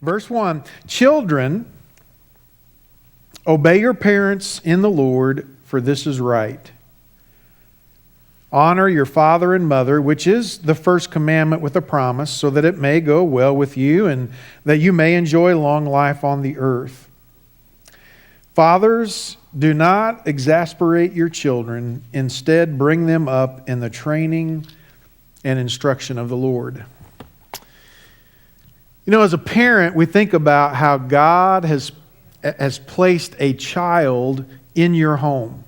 Verse 1, children, obey your parents in the Lord, for this is right. Honor your father and mother, which is the first commandment with a promise, so that it may go well with you and that you may enjoy long life on the earth. Fathers, do not exasperate your children. Instead, bring them up in the training and instruction of the Lord. You know, as a parent, we think about how God has placed a child in your home.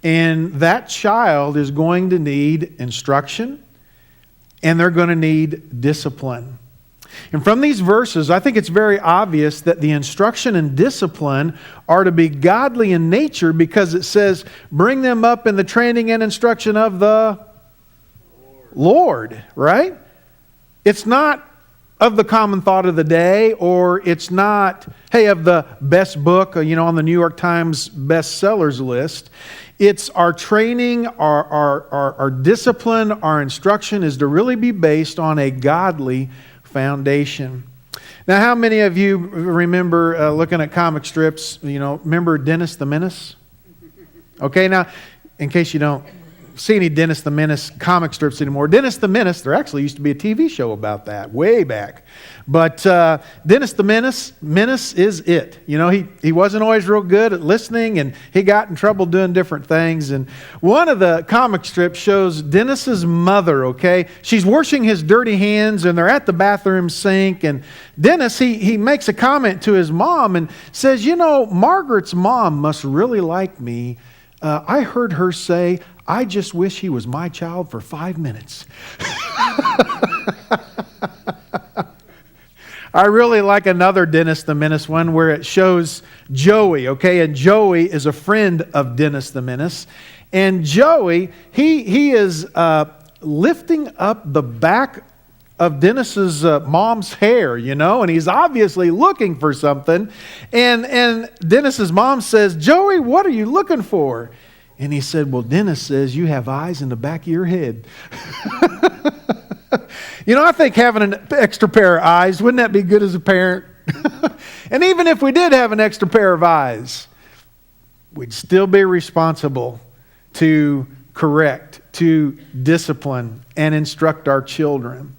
And that child is going to need instruction, and they're going to need discipline. And from these verses, I think it's very obvious that the instruction and discipline are to be godly in nature, because it says, bring them up in the training and instruction of the Lord, right? It's not of the common thought of the day, or it's not, hey, of the best book, on the New York Times bestsellers list. It's our training, our discipline, our instruction is to really be based on a godly foundation. Now, how many of you remember looking at comic strips? Remember Dennis the Menace? Okay, now, in case you don't see any Dennis the Menace comic strips anymore. Dennis the Menace, there actually used to be a TV show about that way back. But Dennis the Menace is it. He wasn't always real good at listening, and he got in trouble doing different things. And one of the comic strips shows Dennis's mother, okay? She's washing his dirty hands, and they're at the bathroom sink. And Dennis, he makes a comment to his mom and says, Margaret's mom must really like me. I heard her say, I just wish he was my child for 5 minutes. I really like another Dennis the Menace one where it shows Joey, okay? And Joey is a friend of Dennis the Menace. And Joey, he is lifting up the back of Dennis's mom's hair, and he's obviously looking for something. And Dennis's mom says, Joey, what are you looking for? And he said, well, Dennis says you have eyes in the back of your head. I think having an extra pair of eyes, wouldn't that be good as a parent? And even if we did have an extra pair of eyes, we'd still be responsible to correct, to discipline, and instruct our children.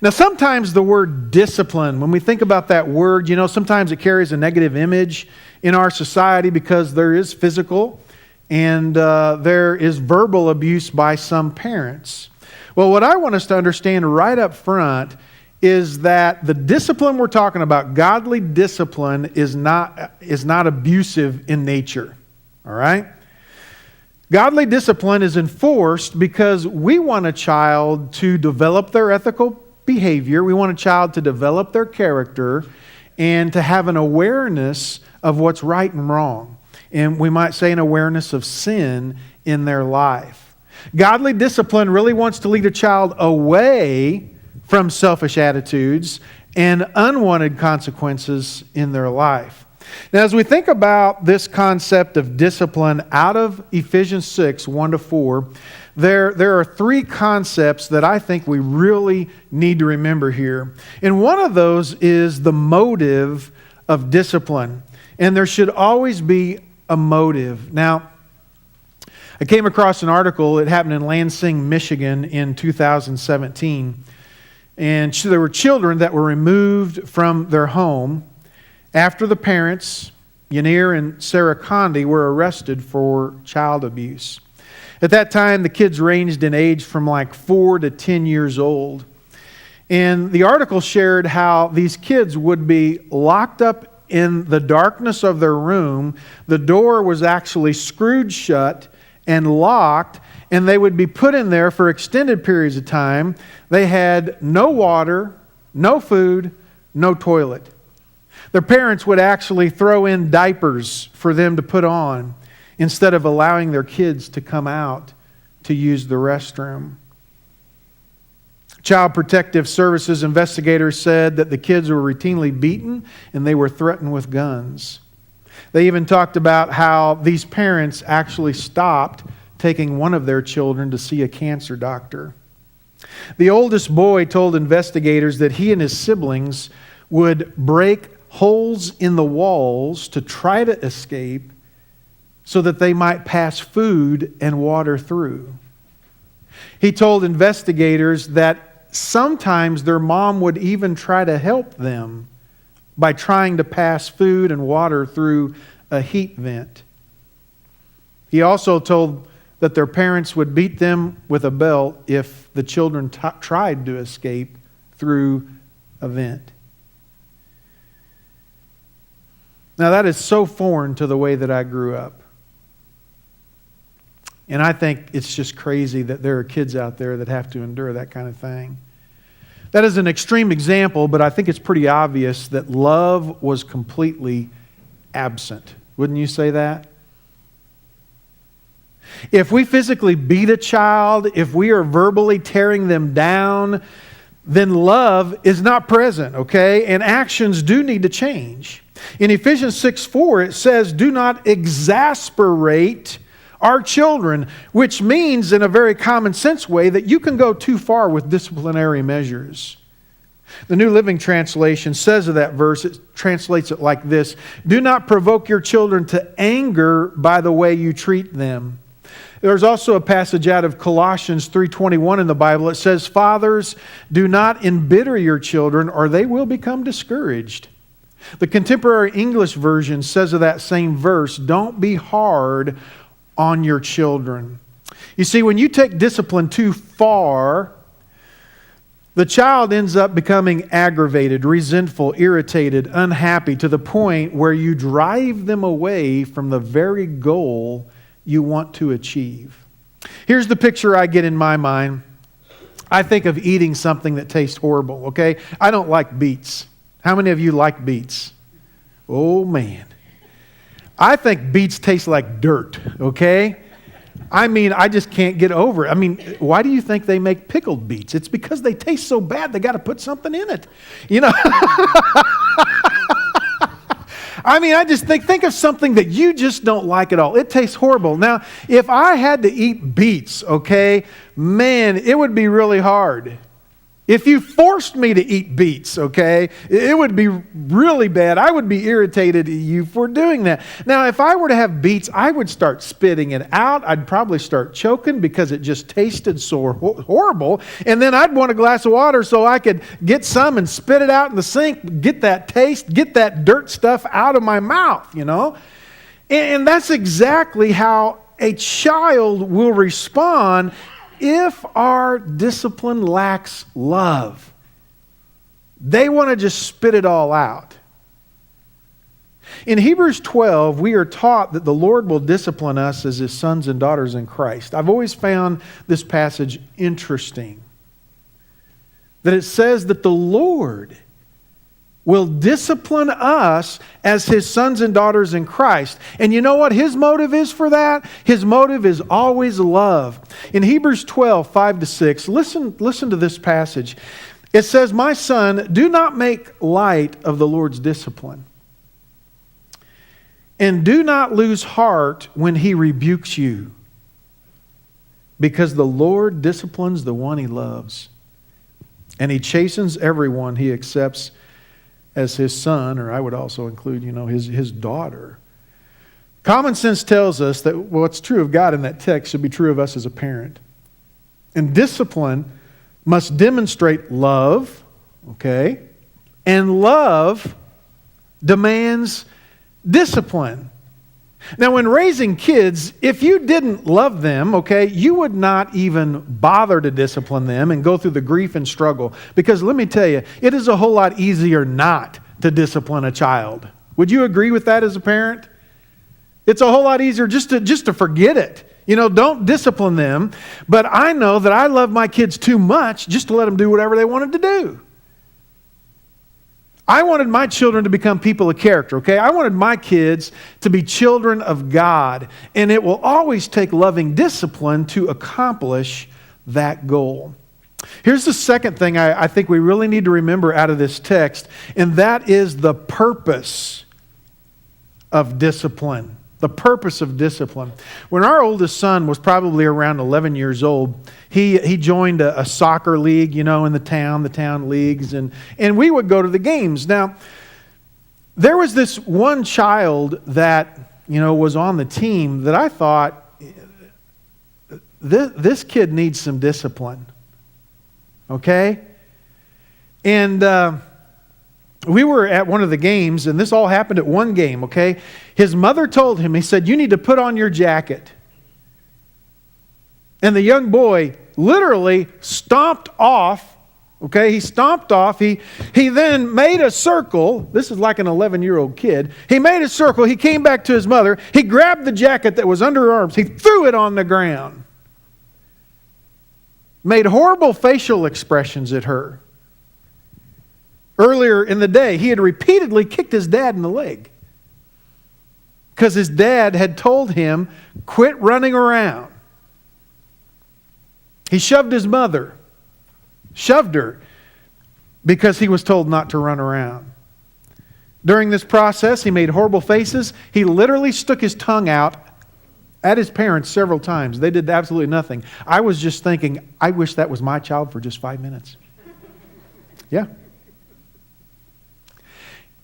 Now, sometimes the word discipline, when we think about that word, sometimes it carries a negative image in our society because there is physical and there is verbal abuse by some parents. Well, what I want us to understand right up front is that the discipline we're talking about, godly discipline, is not abusive in nature. All right? Godly discipline is enforced because we want a child to develop their ethical behavior. We want a child to develop their character and to have an awareness of what's right and wrong. And we might say an awareness of sin in their life. Godly discipline really wants to lead a child away from selfish attitudes and unwanted consequences in their life. Now, as we think about this concept of discipline out of Ephesians 6, 1-4, there are three concepts that I think we really need to remember here. And one of those is the motive of discipline. And there should always be a motive. Now, I came across an article. It happened in Lansing, Michigan in 2017. And there were children that were removed from their home after the parents, Yanir and Sarah Condi, were arrested for child abuse. At that time, the kids ranged in age from like 4 to 10 years old. And the article shared how these kids would be locked up in the darkness of their room. The door was actually screwed shut and locked, and they would be put in there for extended periods of time. They had no water, no food, no toilet. Their parents would actually throw in diapers for them to put on instead of allowing their kids to come out to use the restroom. Child Protective Services investigators said that the kids were routinely beaten and they were threatened with guns. They even talked about how these parents actually stopped taking one of their children to see a cancer doctor. The oldest boy told investigators that he and his siblings would break holes in the walls to try to escape so that they might pass food and water through. He told investigators that sometimes their mom would even try to help them by trying to pass food and water through a heat vent. He also told that their parents would beat them with a belt if the children tried to escape through a vent. Now that is so foreign to the way that I grew up. And I think it's just crazy that there are kids out there that have to endure that kind of thing. That is an extreme example, but I think it's pretty obvious that love was completely absent. Wouldn't you say that? If we physically beat a child, if we are verbally tearing them down, then love is not present, okay? And actions do need to change. In Ephesians 6:4, it says, "Do not exasperate our children," which means in a very common sense way that you can go too far with disciplinary measures. The New Living Translation says of that verse, it translates it like this: "Do not provoke your children to anger by the way you treat them." There's also a passage out of Colossians 3:21 in the Bible. It says, "Fathers, do not embitter your children, or they will become discouraged." The Contemporary English Version says of that same verse, "Don't be hard on your children." You see, when you take discipline too far, the child ends up becoming aggravated, resentful, irritated, unhappy, to the point where you drive them away from the very goal you want to achieve. Here's the picture I get in my mind. I think of eating something that tastes horrible, okay? I don't like beets. How many of you like beets? Oh, man. I think beets taste like dirt, okay? I mean, I just can't get over it. I mean, why do you think they make pickled beets? It's because they taste so bad, they got to put something in it. You know? I mean, I just think of something that you just don't like at all. It tastes horrible. Now, if I had to eat beets, okay, man, it would be really hard. If you forced me to eat beets, okay, it would be really bad. I would be irritated at you for doing that. Now, if I were to have beets, I would start spitting it out. I'd probably start choking because it just tasted so horrible. And then I'd want a glass of water so I could get some and spit it out in the sink, get that taste, get that dirt stuff out of my mouth, you know. And that's exactly how a child will respond if our discipline lacks love. They want to just spit it all out. In Hebrews 12, we are taught that the Lord will discipline us as His sons and daughters in Christ. I've always found this passage interesting. That it says that the Lord will discipline us as His sons and daughters in Christ. And you know what His motive is for that? His motive is always love. In Hebrews 12, 5-6, listen to this passage. It says, "My son, do not make light of the Lord's discipline, and do not lose heart when He rebukes you, because the Lord disciplines the one He loves, and He chastens everyone He accepts as His son," or I would also include, his daughter. Common sense tells us that what's true of God in that text should be true of us as a parent. And discipline must demonstrate love, okay? And love demands discipline. Now, when raising kids, if you didn't love them, okay, you would not even bother to discipline them and go through the grief and struggle. Because let me tell you, it is a whole lot easier not to discipline a child. Would you agree with that as a parent? It's a whole lot easier just to forget it. Don't discipline them. But I know that I love my kids too much just to let them do whatever they wanted to do. I wanted my children to become people of character, okay? I wanted my kids to be children of God. And it will always take loving discipline to accomplish that goal. Here's the second thing I think we really need to remember out of this text, and that is the purpose of discipline. The purpose of discipline. When our oldest son was probably around 11 years old, he joined a soccer league, in the town leagues, and we would go to the games. Now, there was this one child that, was on the team that I thought, this kid needs some discipline. Okay? And we were at one of the games, and this all happened at one game, okay? His mother told him, he said, you need to put on your jacket. And the young boy literally stomped off, okay? He stomped off. He then made a circle. This is like an 11-year-old kid. He made a circle. He came back to his mother. He grabbed the jacket that was under her arms. He threw it on the ground. Made horrible facial expressions at her. Earlier in the day, he had repeatedly kicked his dad in the leg because his dad had told him, quit running around. He shoved his mother, shoved her, because he was told not to run around. During this process, he made horrible faces. He literally stuck his tongue out at his parents several times. They did absolutely nothing. I was just thinking, I wish that was my child for just 5 minutes. Yeah.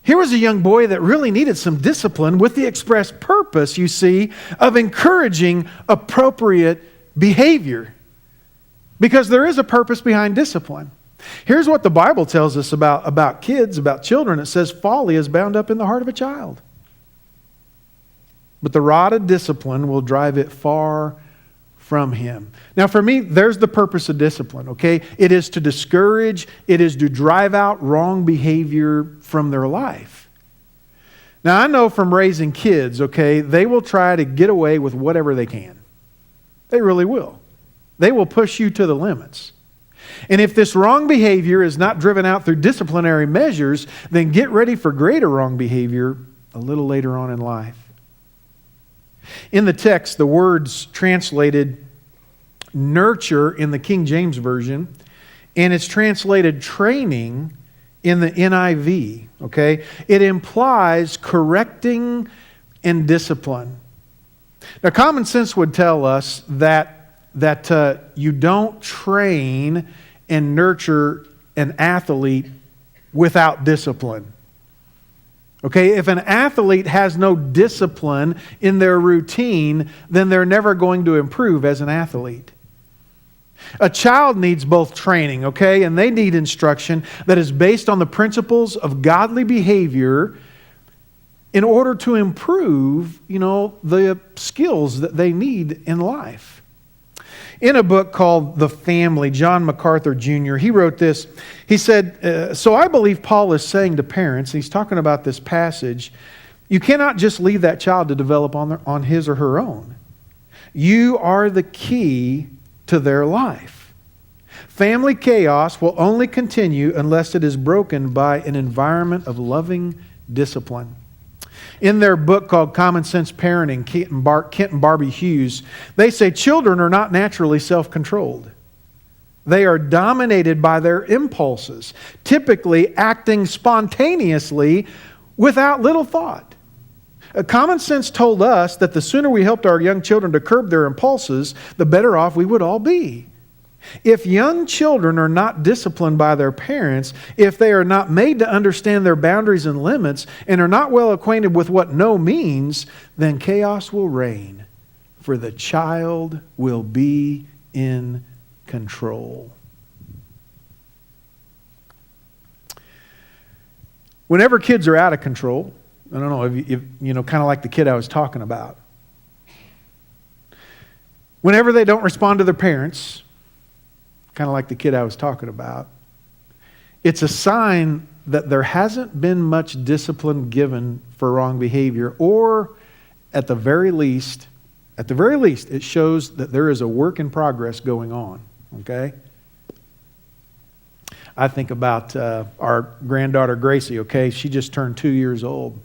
Here was a young boy that really needed some discipline with the express purpose, you see, of encouraging appropriate behavior. Because there is a purpose behind discipline. Here's what the Bible tells us about kids, about children. It says folly is bound up in the heart of a child. But the rod of discipline will drive it far from him. Now for me, there's the purpose of discipline, okay? It is to discourage, it is to drive out wrong behavior from their life. Now I know from raising kids, okay, they will try to get away with whatever they can. They really will. They will push you to the limits. And if this wrong behavior is not driven out through disciplinary measures, then get ready for greater wrong behavior a little later on in life. In the text, the words translated nurture in the King James Version, and it's translated training in the NIV, okay? It implies correcting and discipline. Now, common sense would tell us that you don't train and nurture an athlete without discipline. Okay, if an athlete has no discipline in their routine, then they're never going to improve as an athlete. A child needs both training, okay, and they need instruction that is based on the principles of godly behavior in order to improve, the skills that they need in life. In a book called The Family, John MacArthur Jr., he wrote this. He said, so I believe Paul is saying to parents, he's talking about this passage, you cannot just leave that child to develop on his or her own. You are the key to their life. Family chaos will only continue unless it is broken by an environment of loving discipline. In their book called Common Sense Parenting, Kent and Barbie Hughes, they say children are not naturally self-controlled. They are dominated by their impulses, typically acting spontaneously without little thought. Common sense told us that the sooner we helped our young children to curb their impulses, the better off we would all be. If young children are not disciplined by their parents, if they are not made to understand their boundaries and limits, and are not well acquainted with what no means, then chaos will reign, for the child will be in control. Whenever kids are out of control, I don't know, if kind of like the kid I was talking about. Whenever they don't respond to their parents, kind of like the kid I was talking about, it's a sign that there hasn't been much discipline given for wrong behavior, or at the very least, it shows that there is a work in progress going on, okay? I think about our granddaughter Gracie, okay? She just turned 2 years old.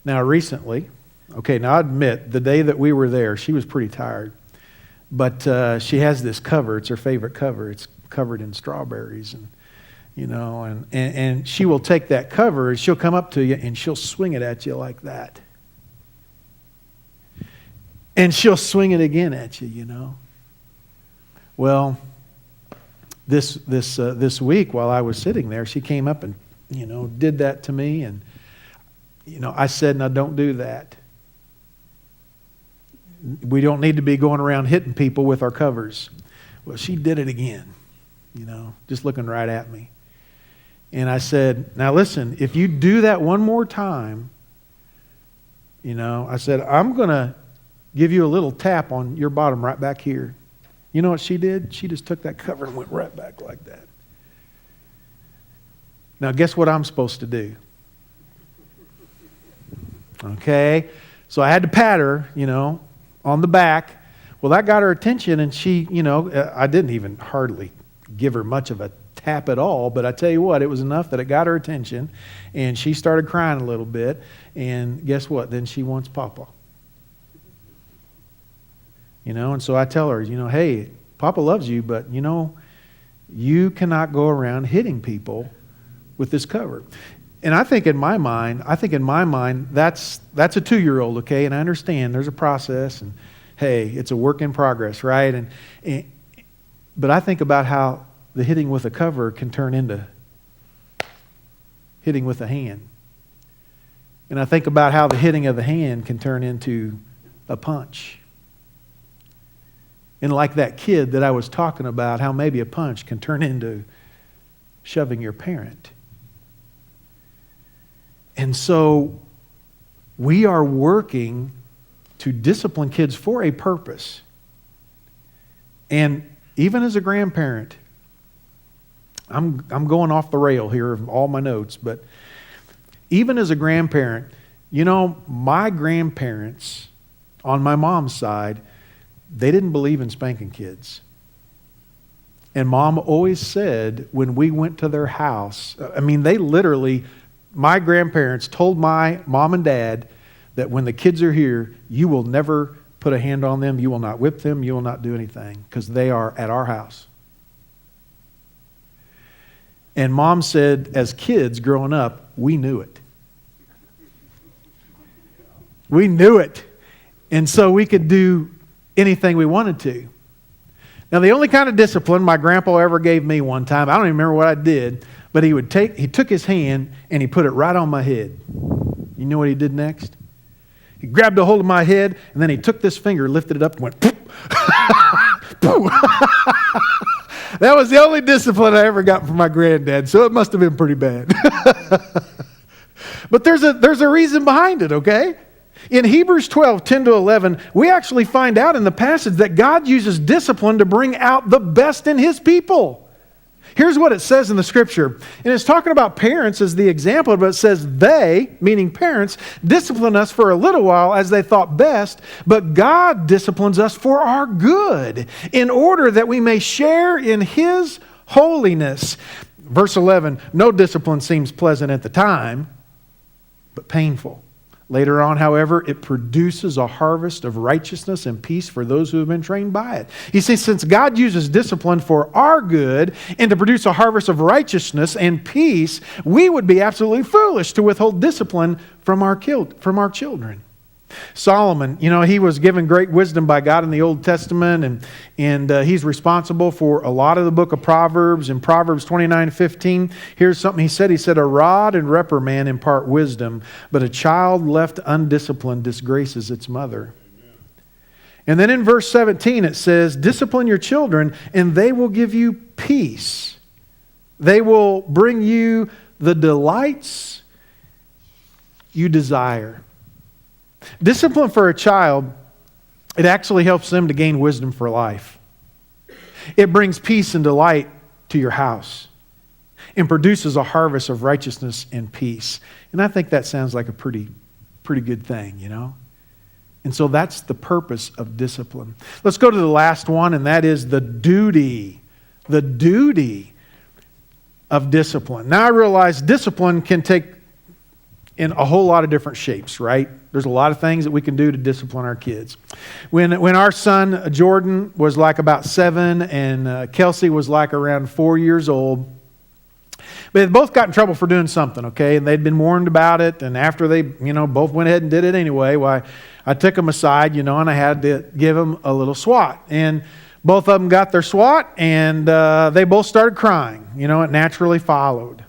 Now recently, okay, now I admit, the day that we were there, she was pretty tired. But she has this cover. It's her favorite cover. It's covered in strawberries, and she will take that cover and she'll come up to you and she'll swing it at you like that. And she'll swing it again at you, you know. Well, this week while I was sitting there, she came up and, you know, did that to me. And, you know, I said, now don't do that. We don't need to be going around hitting people with our covers. Well, she did it again, you know, just looking right at me. And I said, now listen, if you do that one more time, you know, I said, I'm going to give you a little tap on your bottom right back here. You know what she did? She just took that cover and went right back like that. Now, guess what I'm supposed to do? Okay? So I had to pat her, you know, on the back. Well, that got her attention, and she, you know, I didn't even hardly give her much of a tap at all, but I tell you what, it was enough that it got her attention, and she started crying a little bit, and guess what? Then she wants Papa. You know, and so I tell her, you know, hey, Papa loves you, but, you know, you cannot go around hitting people with this cover. And I think in my mind, that's a 2-year-old, okay? And I understand there's a process, and hey, it's a work in progress, right? But I think about how the hitting with a cover can turn into hitting with a hand. And I think about how the hitting of the hand can turn into a punch. And like that kid that I was talking about, how maybe a punch can turn into shoving your parent. And so we are working to discipline kids for a purpose. And even as a grandparent, I'm going off the rail here of all my notes, but even as a grandparent, you know, my grandparents on my mom's side, they didn't believe in spanking kids. And Mom always said when we went to their house, I mean, they literally, my grandparents told my mom and dad that when the kids are here, you will never put a hand on them, you will not whip them, you will not do anything, because they are at our house. And Mom said, as kids growing up, we knew it. We knew it. And so we could do anything we wanted to. Now, the only kind of discipline my grandpa ever gave me one time, I don't even remember what I did, but he took his hand and he put it right on my head. You know what he did next? He grabbed a hold of my head, and then he took this finger, lifted it up, and went, poof. That was the only discipline I ever got from my granddad, so it must have been pretty bad. But there's a reason behind it, okay? In Hebrews 12, 10 to 11, we actually find out in the passage that God uses discipline to bring out the best in His people. Here's what it says in the Scripture. And it's talking about parents as the example, but it says they, meaning parents, discipline us for a little while as they thought best, but God disciplines us for our good, in order that we may share in His holiness. Verse 11, no discipline seems pleasant at the time, but painful. Later on, however, it produces a harvest of righteousness and peace for those who have been trained by it. You see, since God uses discipline for our good and to produce a harvest of righteousness and peace, we would be absolutely foolish to withhold discipline from our children. Solomon, you know, he was given great wisdom by God in the Old Testament, and he's responsible for a lot of the book of Proverbs. In Proverbs 29:15, here's something he said. He said, a rod and reprimand impart wisdom, but a child left undisciplined disgraces its mother. Amen. And then in verse 17 it says, discipline your children and they will give you peace. They will bring you the delights you desire. Discipline for a child, it actually helps them to gain wisdom for life. It brings peace and delight to your house and produces a harvest of righteousness and peace. And I think that sounds like a pretty good thing, you know? And so that's the purpose of discipline. Let's go to the last one, and that is the duty. The duty of discipline. Now I realize discipline can take in a whole lot of different shapes, right? There's a lot of things that we can do to discipline our kids. When our son Jordan was like about 7 and Kelsey was like around 4 years old, But they both got in trouble for doing something, okay? And they'd been warned about it. And after they, both went ahead and did it anyway, why I took them aside, and I had to give them a little swat. And both of them got their swat, and they both started crying. It naturally followed.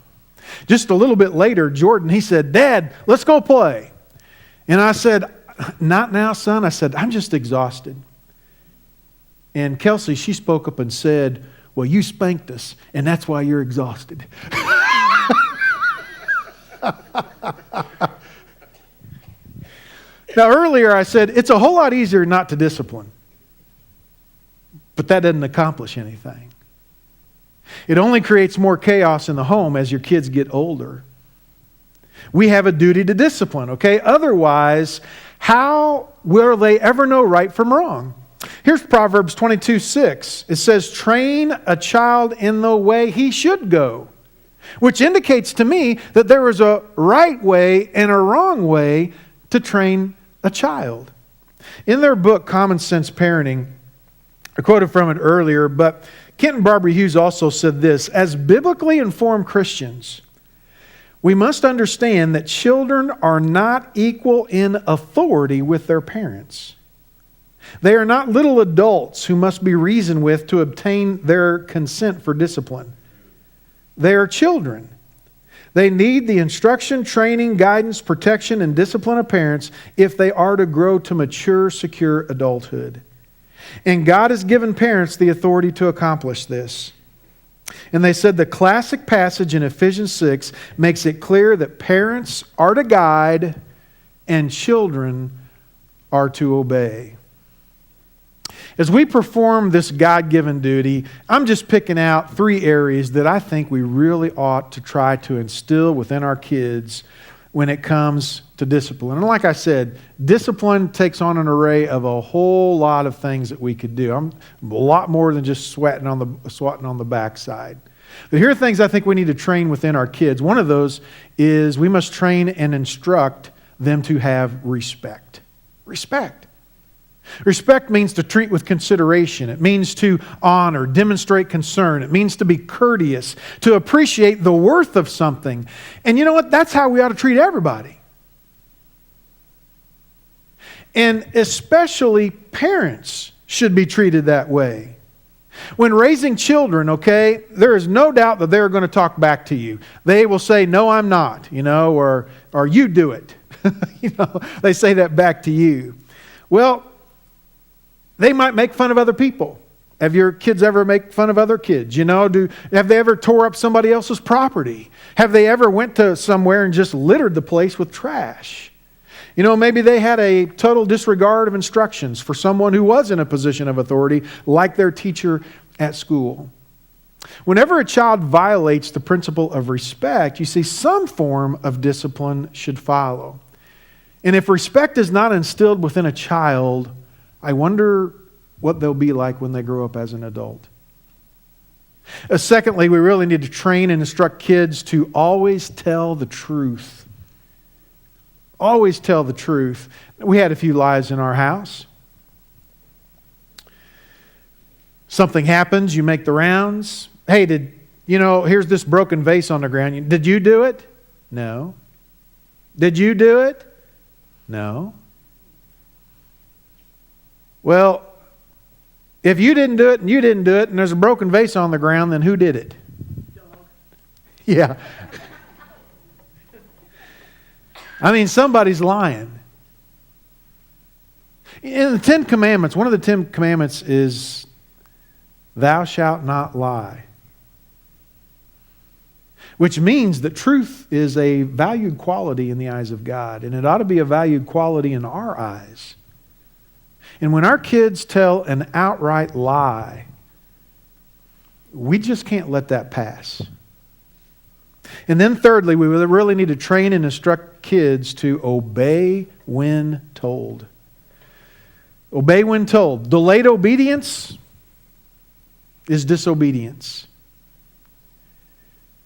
Just a little bit later, Jordan, he said, "Dad, let's go play." And I said, "Not now, son." I said, "I'm just exhausted." And Kelsey, she spoke up and said, "Well, you spanked us, and that's why you're exhausted." Now, earlier I said, it's a whole lot easier not to discipline. But that doesn't accomplish anything. It only creates more chaos in the home as your kids get older. We have a duty to discipline, okay? Otherwise, how will they ever know right from wrong? Here's Proverbs 22:6. It says, "Train a child in the way he should go," which indicates to me that there is a right way and a wrong way to train a child. In their book, Common Sense Parenting, I quoted from it earlier, but Kent and Barbara Hughes also said this: "As biblically informed Christians, we must understand that children are not equal in authority with their parents. They are not little adults who must be reasoned with to obtain their consent for discipline. They are children. They need the instruction, training, guidance, protection, and discipline of parents if they are to grow to mature, secure adulthood. And God has given parents the authority to accomplish this." And they said the classic passage in Ephesians 6 makes it clear that parents are to guide and children are to obey. As we perform this God-given duty, I'm just picking out 3 areas that I think we really ought to try to instill within our kids when it comes to discipline. And like I said, discipline takes on an array of a whole lot of things that we could do. I'm a lot more than just swatting on the backside. But here are things I think we need to train within our kids. One of those is we must train and instruct them to have respect. Respect. Respect means to treat with consideration. It means to honor, demonstrate concern. It means to be courteous, to appreciate the worth of something. And you know what? That's how we ought to treat everybody. And especially parents should be treated that way. When raising children, okay, there is no doubt that they're going to talk back to you. They will say, "No, I'm not," or "You do it." They say that back to you. Well, they might make fun of other people. Have your kids ever make fun of other kids? Have they ever tore up somebody else's property? Have they ever went to somewhere and just littered the place with trash? Maybe they had a total disregard of instructions for someone who was in a position of authority, like their teacher at school. Whenever a child violates the principle of respect, you see some form of discipline should follow. And if respect is not instilled within a child, I wonder what they'll be like when they grow up as an adult. Secondly, we really need to train and instruct kids to always tell the truth. Always tell the truth. We had a few lies in our house. Something happens, you make the rounds. "Hey, here's this broken vase on the ground. Did you do it?" "No." "Did you do it?" "No." Well, if you didn't do it and you didn't do it and there's a broken vase on the ground, then who did it? Dog. Yeah. Somebody's lying. In the 10 Commandments, one of the 10 Commandments is, "Thou shalt not lie." Which means that truth is a valued quality in the eyes of God, and it ought to be a valued quality in our eyes. And when our kids tell an outright lie, we just can't let that pass. And then thirdly, we really need to train and instruct kids to obey when told. Obey when told. Delayed obedience is disobedience.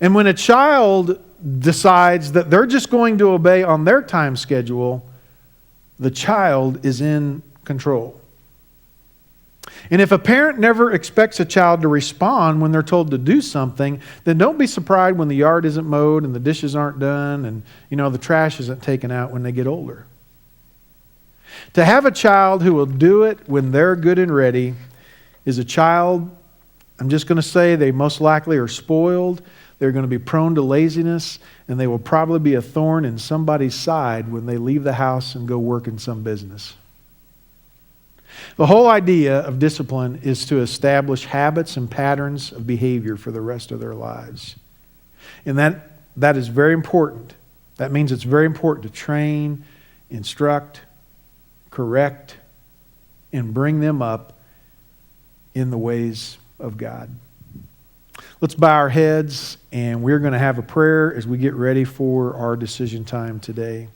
And when a child decides that they're just going to obey on their time schedule, the child is in control. And if a parent never expects a child to respond when they're told to do something, then don't be surprised when the yard isn't mowed and the dishes aren't done and the trash isn't taken out when they get older. To have a child who will do it when they're good and ready is a child, I'm just going to say, they most likely are spoiled, they're going to be prone to laziness, and they will probably be a thorn in somebody's side when they leave the house and go work in some business. The whole idea of discipline is to establish habits and patterns of behavior for the rest of their lives. And that is very important. That means it's very important to train, instruct, correct, and bring them up in the ways of God. Let's bow our heads, and we're going to have a prayer as we get ready for our decision time today.